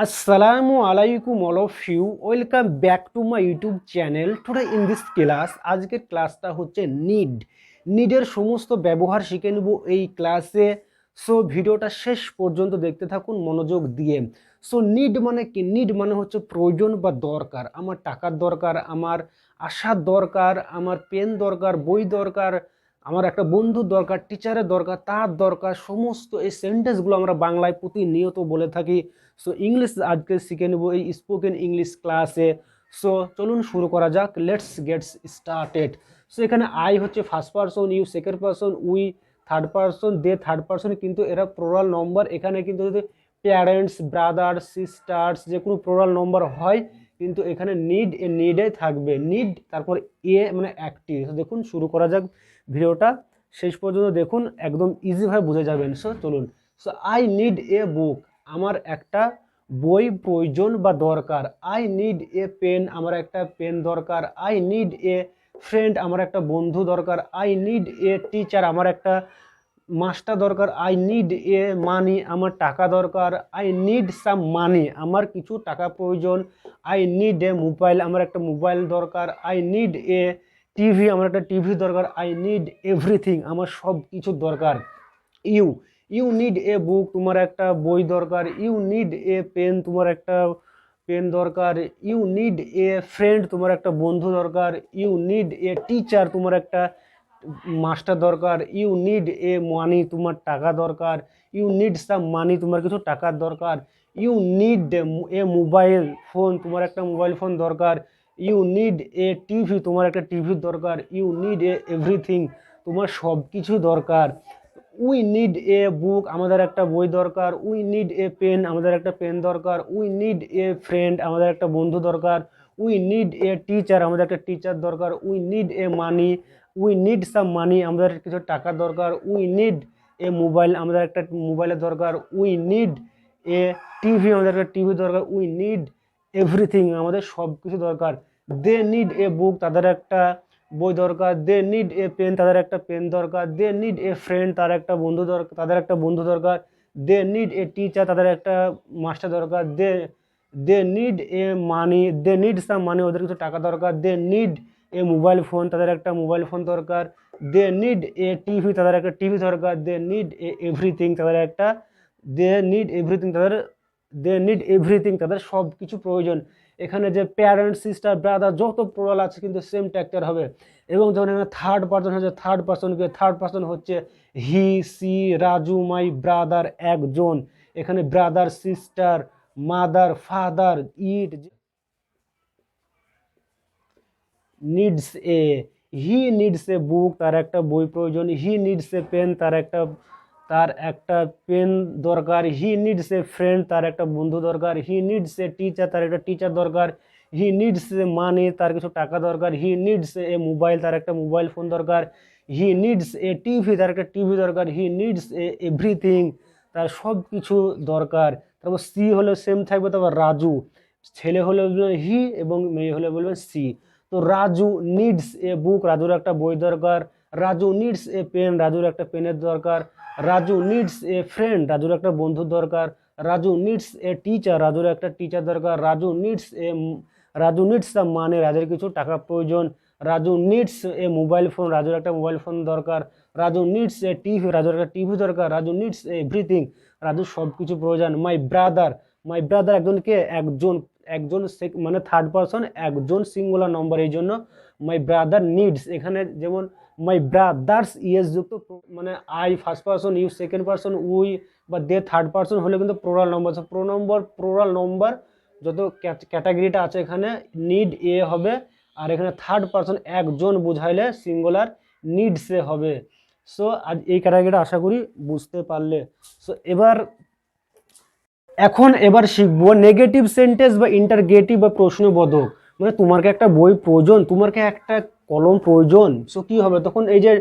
Assalamu alaikum all of you. Welcome back to my YouTube channel. Today in this class আজকের ক্লাসটা হচ্ছে নিডের সমস্ত ব্যবহার শিখে নেব এই ক্লাসে। সো ভিডিওটা শেষ পর্যন্ত দেখতে থাকুন মনোযোগ দিয়ে। সো নিড মানে কি? নিড মানে হচ্ছে প্রয়োজন বা দরকার। আমার টাকার দরকার, আমার আশার দরকার, আমার পেন দরকার, বই দরকার, আমার একটা বন্ধুর দরকার, টিচারের দরকার, তার দরকার, সমস্ত এই সেন্টেন্সগুলো আমরা বাংলায় প্রতিনিয়ত বলে থাকি। সো ইংলিশ আজকে শিখে নেব এই স্পোকেন ইংলিশ ক্লাসে। সো চলুন শুরু করা যাক, লেটস গেটস স্টার্টেড। সো এখানে আই হচ্ছে first person, you second person, we third person, they third person, কিন্তু এরা প্লোরাল নম্বর। এখানে কিন্তু যদি প্যারেন্টস, ব্রাদার, সিস্টার্স যে কোনো প্লোরাল নম্বর হয়, কিন্তু এখানে নিডে থাকবে। নিড তারপর মানে অ্যাক্টিভ। দেখুন শুরু করা যাক ভিডিওটা, শেষ পর্যন্ত দেখুন, একদম ইজিভাবে বুঝে যাবেন। সো চলুন। So I need a book, আমার একটা বই প্রয়োজন বা দরকার। আই নিড এ পেন, আমার একটা পেন দরকার। আই নিড এ ফ্রেন্ড, আমার একটা বন্ধু দরকার। আই নিড এ টিচার, আমার একটা মাস্টার দরকার। আই নিড এ মানি, আমার টাকা দরকার। আই নিড সাম মানি, আমার কিছু টাকা প্রয়োজন। আই নিড এ মোবাইল, আমার একটা মোবাইল দরকার। আই নিড এ টিভি, আমার একটা টিভি দরকার। আই নিড এভরিথিং, আমার সব কিছু দরকার। You you need a book, তোমার একটা বই দরকার। ইউ নিড এ পেন, তোমার একটা পেন দরকার। ইউ নিড এ ফ্রেন্ড, তোমার একটা বন্ধু দরকার। ইউ নিড এ টিচার, তোমার একটা মাস্টার দরকার। ইউ নিড এ মানি, তোমার টাকা দরকার। ইউ নিড সাম মানি, তোমার কিছু টাকার দরকার। You need a mobile phone, তোমার একটা মোবাইল ফোন দরকার। ইউ নিড এ টিভি, তোমার একটা টিভির দরকার। ইউ নিড এ এভরিথিং, তোমার সব কিছু দরকার। উই নিড এ বুক, আমাদের একটা বই দরকার। উই নিড এ পেন, আমাদের একটা পেন দরকার। উই নিড এ ফ্রেন্ড, আমাদের একটা বন্ধু দরকার। উই নিড এ টিচার, আমাদের একটা টিচার দরকার। We need a money, we need some money, আমাদের কিছু টাকা দরকার। উই নিড এ মোবাইল, আমাদের একটা মোবাইলের দরকার। উই নিড এ টিভি, আমাদের একটা টিভি দরকার। উই নিড এভরিথিং, আমাদের সব কিছু দরকার। দে নিড এ বুক, তাদের একটা বই দরকার। দে নিড এ পেন, তাদের একটা পেন দরকার। দে নিড এ ফ্রেন্ড, তার একটা বন্ধু দরকার, তাদের একটা বন্ধু দরকার। দে নিড এ টিচার, তাদের একটা মাস্টার দরকার। They need a money, they need some মানি, ওদের কিছু টাকা দরকার। They need a mobile phone, তাদের একটা মোবাইল ফোন দরকার। দে নিড এ টিভি, তাদের একটা টিভি দরকার। দে নিড এ এভরিথিং, তাদের একটা দে নিড এভরিথিং, তাদের সব কিছু প্রয়োজন। এখানে যে প্যারেন্টস, সিস্টার, ব্রাদার যত প্লুরাল আছে কিন্তু সেম ট্যাক্টার হবে। এবং যখন এখানে থার্ড পার্সন হচ্ছে, থার্ড পার্সন হচ্ছে he, she, Raju, my brother, একজন। এখানে brother, sister, mother, father, it, needs a. He needs a book, তার একটা বই প্রয়োজন। হি নিডস এ পেন, তার একটা পেন দরকার। হি নিডস এ ফ্রেন্ড, তার একটা বন্ধু দরকার। হি নিডস এ টিচার, তার একটা টিচার দরকার। হি নিডস এ মানি, তার কিছু টাকা দরকার। হি নিডস এ মোবাইল, তার একটা মোবাইল ফোন দরকার। হি নিডস এ টিভি, তার একটা টিভি দরকার। হি নিডস এ এভরিথিং, তার সব কিছু দরকার। তারপর সি হলে সেম থাকবে। তারপর রাজু, ছেলে হলে বলবেন হি এবং মেয়ে হলে বলবেন সি। তো রাজু নিডস এ বুক, রাজুর একটা বই দরকার। রাজু নিডস এ পেন, রাজুর একটা পেনের দরকার। রাজু নিডস এ ফ্রেন্ড, রাজুর একটা বন্ধুর দরকার। রাজু নিডস এ টিচার, রাজুর একটা টিচার দরকার। রাজু নিডস দ্য মানে, রাজুর কিছু টাকা প্রয়োজন। Raju needs a mobile phone, রাজুর একটা মোবাইল ফোন দরকার। রাজু নিডস এ টিভি, রাজুর একটা টিভি দরকার। রাজু নিডস এভরিথিং, রাজুর সব কিছু প্রয়োজন। মাই ব্রাদার একজনকে একজন, মানে থার্ড পারসন, একজন সিঙ্গুলার নম্বর, এই জন্য মাই ব্রাদার নিডস। এখানে যেমন মাই ব্রাদার্স ইএস যুক্ত, মানে I first person, you second person, we বা দে থার্ড পারসন হলে কিন্তু প্লোরাল নম্বর। প্লোরাল নম্বর যত ক্যাটাগরিটা আছে এখানে নিড এ হবে। আর এখানে থার্ড পারসন একজন বুঝাইলে সিঙ্গুলার নিডস এ হবে। সো আজ এই ক্যাটাগরিটা আশা করি বুঝতে পারলে। সো এবার শিখবো নেগেটিভ সেন্টেন্স বা ইন্টারগেটিভ বা প্রশ্নবোধক। মানে তোমাকে একটা বই প্রয়োজন, তোমাকে একটা কলম প্রয়োজন। সো কি হবে তখন? এই যে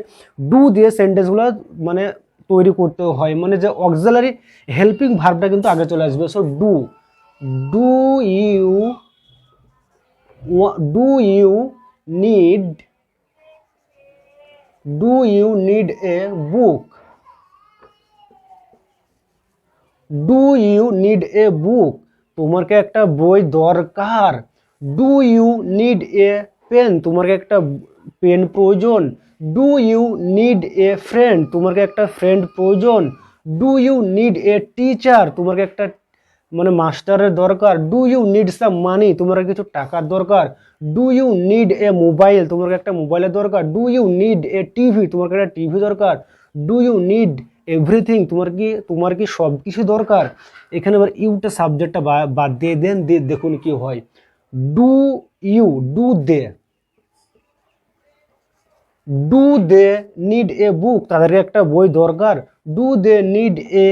ডু দিয়ে সেন্টেন্সগুলো মানে তৈরি করতে হয়, মানে যে অক্সিলারি হেল্পিং ভার্বটা কিন্তু আগে চলে আসবে। So do do you do you need a book, do you need a book, তোমাকে একটা বই দরকার। Do you need a pen, তোমাকে একটা পেন প্রয়োজন। Do you need a friend, তোমাকে একটা ফ্রেন্ড প্রয়োজন। Do you need a teacher, তোমাকে একটা মানে মাস্টারের দরকার। Do you need some money, তোমার কিছু টাকার দরকার। Do you need a mobile, তোমার একটা মোবাইলের দরকার। Do you need a TV, তোমার একটা টিভি দরকার। ডু ইউ নিড এভরিথিং, তোমার কি সব কিছু দরকার। এখানে এবার ইউটা সাবজেক্টটা বাদ দিয়ে দেন, দিয়ে দেখুন কি হয়। Do you, do they, do they need a book, তাদেরকে একটা বই দরকার। Do they need a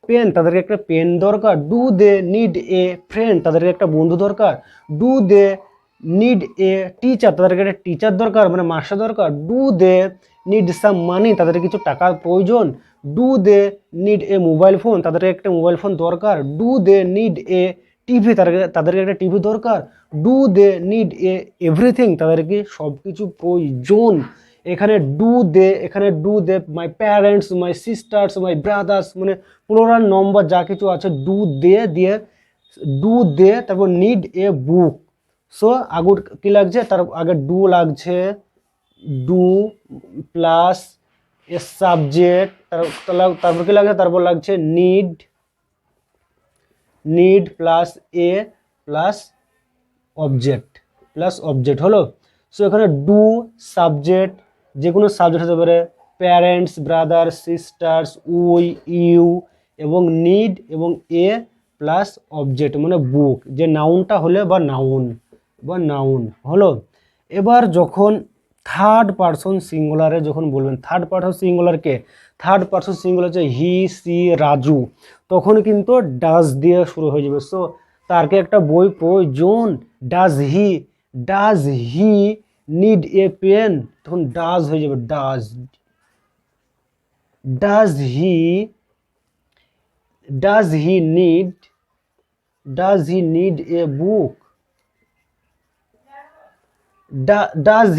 pen, তাদেরকে একটা পেন দরকার। Do they need a friend, তাদেরকে একটা বন্ধু দরকার। Do they need a teacher, তাদেরকে একটা টিচার দরকার মানে মাস্টার দরকার। ডু দে নিড সাম মানি, তাদের কিছু টাকার প্রয়োজন। Do they need a mobile phone, তাদেরকে একটা মোবাইল ফোন দরকার। Do they need a TV, তাদেরকে একটা টিভি দরকার। Do they need a everything, তাদেরকে সব কিছু প্রয়োজন। এখানে do they my parents, my sisters, my brothers, মানে প্লুরাল নম্বর যা কিছু আছে ডু দে দিয়ে ডু দে, তারপর নিড এ বুক। সো আগুর কি লাগছে, তার আগে ডু লাগছে, ডু প্লাস এ সাবজেক্ট, তারপর কি লাগছে, তারপর লাগছে need plus a plus object হলো। সো এখানে ডু সাবজেক্ট, যে কোনো সাবজেক্ট হতে পারে, parents, brother, sisters, we, you, এবং নিড এবং এ প্লাস অবজেক্ট মানে বুক, যে নাউনটা হলে বা নাউন হলো। এবার যখন থার্ড পারসন সিঙ্গুলারে যখন বলবেন, থার্ড পারসন সিঙ্গুলার হচ্ছে হি, সি, রাজু, তখন কিন্তু ডাজ দিয়ে শুরু হয়ে যাবে। সো তারকে একটা বই প্রয়োজন। Does he need a pen, তখন ডাজ হয়ে যাবে, does he need a book, does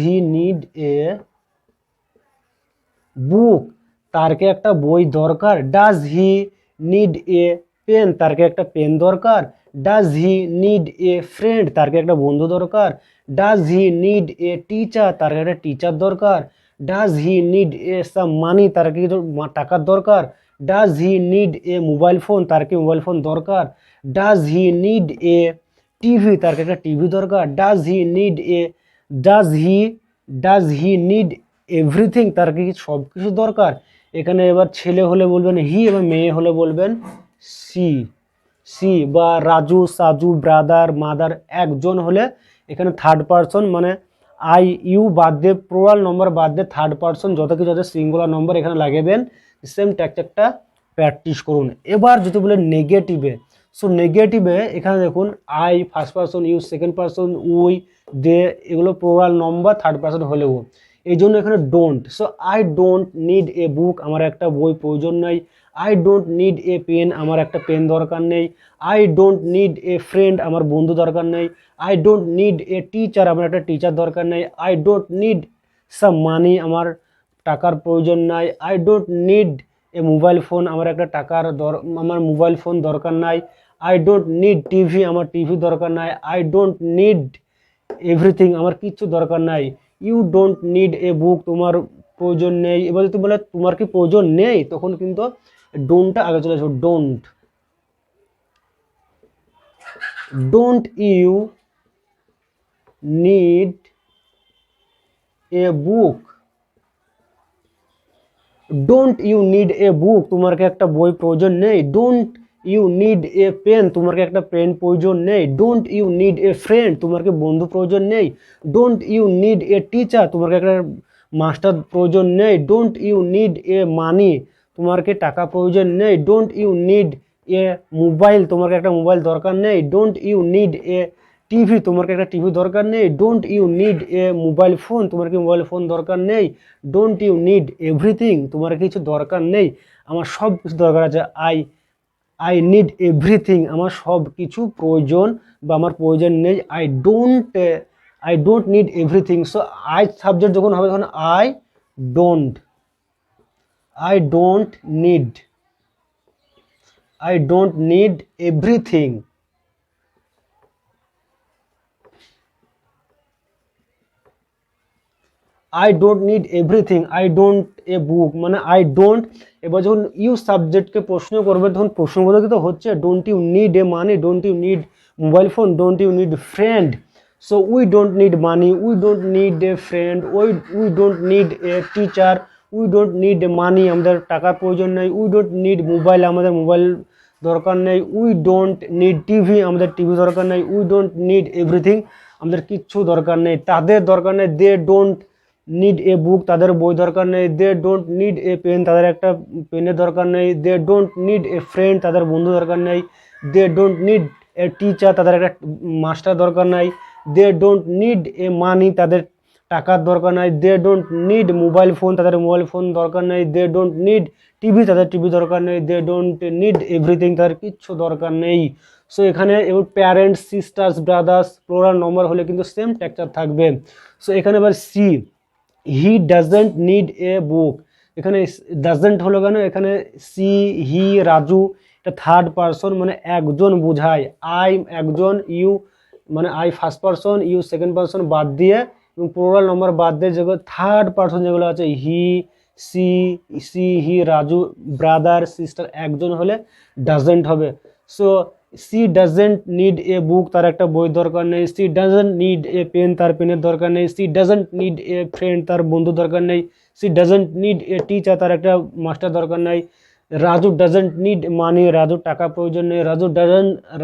he need a book, তারকে একটা বই দরকার। Does he need a pen, তারকে একটা পেন দরকার। Does he need a friend, তারকে একটা বন্ধু দরকার। Does he need a teacher, তারকে একটা টিচার দরকার। ডাজ হি নিড এ সাম মানি, তারকে কিছু টাকার দরকার। Does he need a mobile phone, তারকে মোবাইল ফোন দরকার। Does he need a TV, তারকে একটা টিভি দরকার। ডাজ হি নিড এভরিথিং, তার কি সব কিছু দরকার। এখানে এবার ছেলে হলে বলবেন হি, এবং মেয়ে হলে বলবেন সি, বা রাজু, সাজু, ব্রাদার, মাদার, একজন হলে এখানে থার্ড পারসন মানে আই ইউ বাদ দিয়ে, প্লুরাল নম্বর বাদ দিয়ে থার্ড পারসন যত কিছু আছে সিঙ্গুলার নম্বর এখানে লাগিয়ে সেম ট্যাকচারটা প্র্যাকটিস করুন। এবার যদি বলে নেগেটিভে, সো নেগেটিভে এখানে দেখুন I first person, you second person, we, they, এগুলো প্লুরাল নম্বর থার্ড পারসন হলেও, এই জন্য এখানে don't. So I don't need a book, আমার একটা বই প্রয়োজন নেই। I don't need a pen, আমার একটা পেন দরকার নেই। I don't need a friend, আমার বন্ধু দরকার নেই। I don't need a teacher, আমার একটা টিচার দরকার নেই। I don't need some money, আমার টাকার প্রয়োজন নাই। I don't need a mobile phone, আমার একটা আমার মোবাইল ফোন দরকার নাই। আই ডোন্ট নিড টিভি, আমার টিভি দরকার নাই। আই ডোন্ট নিড এভরিথিং, আমার কিচ্ছু দরকার নাই। You don't need a book, তোমার প্রয়োজন নেই। এবার যদি বলে তোমার কি প্রয়োজন নেই, তখন কিন্তু ডোন্টটা আগে চলে আসবে। Don't you need a book, don't you need a book, তোমার কি একটা বই প্রয়োজন নেই। Don't you need a pen, তোমার কি একটা পেন প্রয়োজন নেই। Don't you need a friend, তোমার কি বন্ধু প্রয়োজন নেই। Don't you need a teacher, তোমার কি একটা মাস্টার প্রয়োজন নেই। Don't you need a money, তোমার কি টাকা প্রয়োজন নেই। Don't you need a mobile, তোমার কি একটা মোবাইল দরকার নেই। Don't you need a TV, তোমার কি একটা টিভি দরকার নেই। Don't you need a mobile phone, তোমার কি মোবাইল ফোন দরকার নেই। ডোন্ট ইউ নিড এভরিথিং, তোমার কিছু দরকার নেই। আমার সব কিছু দরকার আছে। আই নিড এভরিথিং, আমার সব কিছু প্রয়োজন বা আমার প্রয়োজন নেই। I don't need everything. So I subject যখন হবে তখন I don't, I don't need everything. I don't need everything. I don't a book মানে I don't। এবার যখন ইউ সাবজেক্টকে প্রশ্ন করবে তখন প্রশ্নবোধক হচ্ছে don't you need a money, don't you need mobile phone, don't you need friend. So we don't need money, we don't need a friend, we don't need a teacher, we don't need money আমাদের টাকার প্রয়োজন নেই, we don't need mobile আমাদের mobile দরকার নেই, we don't need TV আমাদের TV দরকার নেই, উই ডোন্ট নিড এভরিথিং আমাদের কিচ্ছু দরকার নেই, তাদের দরকার নেই, দে ডোন্ট নিড এ বুক তাদের বই দরকার নেই, they don't need a pen তাদের একটা পেনের দরকার নেই, they don't need a friend তাদের বন্ধু দরকার নেই, they don't need a teacher তাদের একটা মাস্টার দরকার নাই, দে ডোন্ট নিড এ মানি তাদের টাকার দরকার নাই, they don't need mobile phone তাদের মোবাইল ফোন দরকার নেই, দে ডোন্ট নিড টিভি তাদের টিভি দরকার নেই, দে ডোন্ট নিড এভরিথিং তাদের কিচ্ছু দরকার নেই। সো এখানে এবার parents, sisters, brothers, plural number হলে কিন্তু সেম স্ট্রাকচার থাকবে। সো এখানে এবার she, he doesn't need a book. এখানে ডাজেন্ট হলো কেন, এখানে সি, হি, রাজু এটা থার্ড পারসন মানে একজন বোঝায়, আই একজন, ইউ মানে I first person, you second person বাদ দিয়ে এবং প্লুরাল নম্বর বাদ দিয়ে যেগুলো থার্ড পারসন যেগুলো আছে he, he, Raju, brother, sister একজন হলে ডাজেন্ট হবে। So she doesn't need a book তার একটা বই দরকার নেই, she doesn't need a pen তার পেনের দরকার নেই, she doesn't need a friend তার বন্ধু দরকার নেই, she doesn't need a teacher তার একটা মাস্টার দরকার নেই, রাজু ডাজেন্ট নিড মানি রাজুর টাকা প্রয়োজন নেই,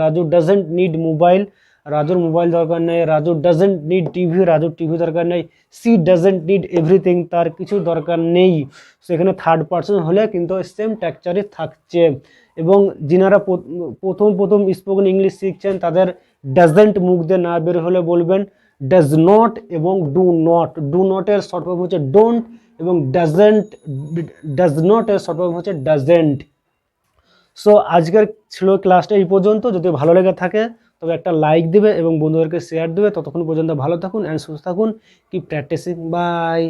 রাজু ডাজেন্ট নিড মোবাইল রাজুর মোবাইল দরকার নেই, রাজু ডাজেন্ট নিড টিভি রাজুর টিভি দরকার নেই, সি ডাজেন্ট নিড এভরিথিং তার কিছু দরকার নেই। সেখানে থার্ড পারসন হলে কিন্তু সেম স্ট্রাকচারই থাকছে। এবং যিনারা প্রথম স্পোকেন ইংলিশ শিখছেন তাদের ডাজেন্ট মুখ দিয়ে না বের হলে বলবেন ডাজ নট এবং ডু নটের শর্ট ফর্ম হচ্ছে ডোন্ট এবং ডাজ নট এর শর্ট ফর্ম হচ্ছে ডাজেন্ট। সো আজকের ছিল ক্লাসটা এই পর্যন্ত। যদি ভালো লেগে থাকে তবে একটা লাইক দিবে এবং বন্ধুদেরকে শেয়ার দেবে। ততক্ষণ পর্যন্ত ভালো থাকুন অ্যান্ড সুস্থ থাকুন, কিপ প্র্যাকটিসিং, বাই।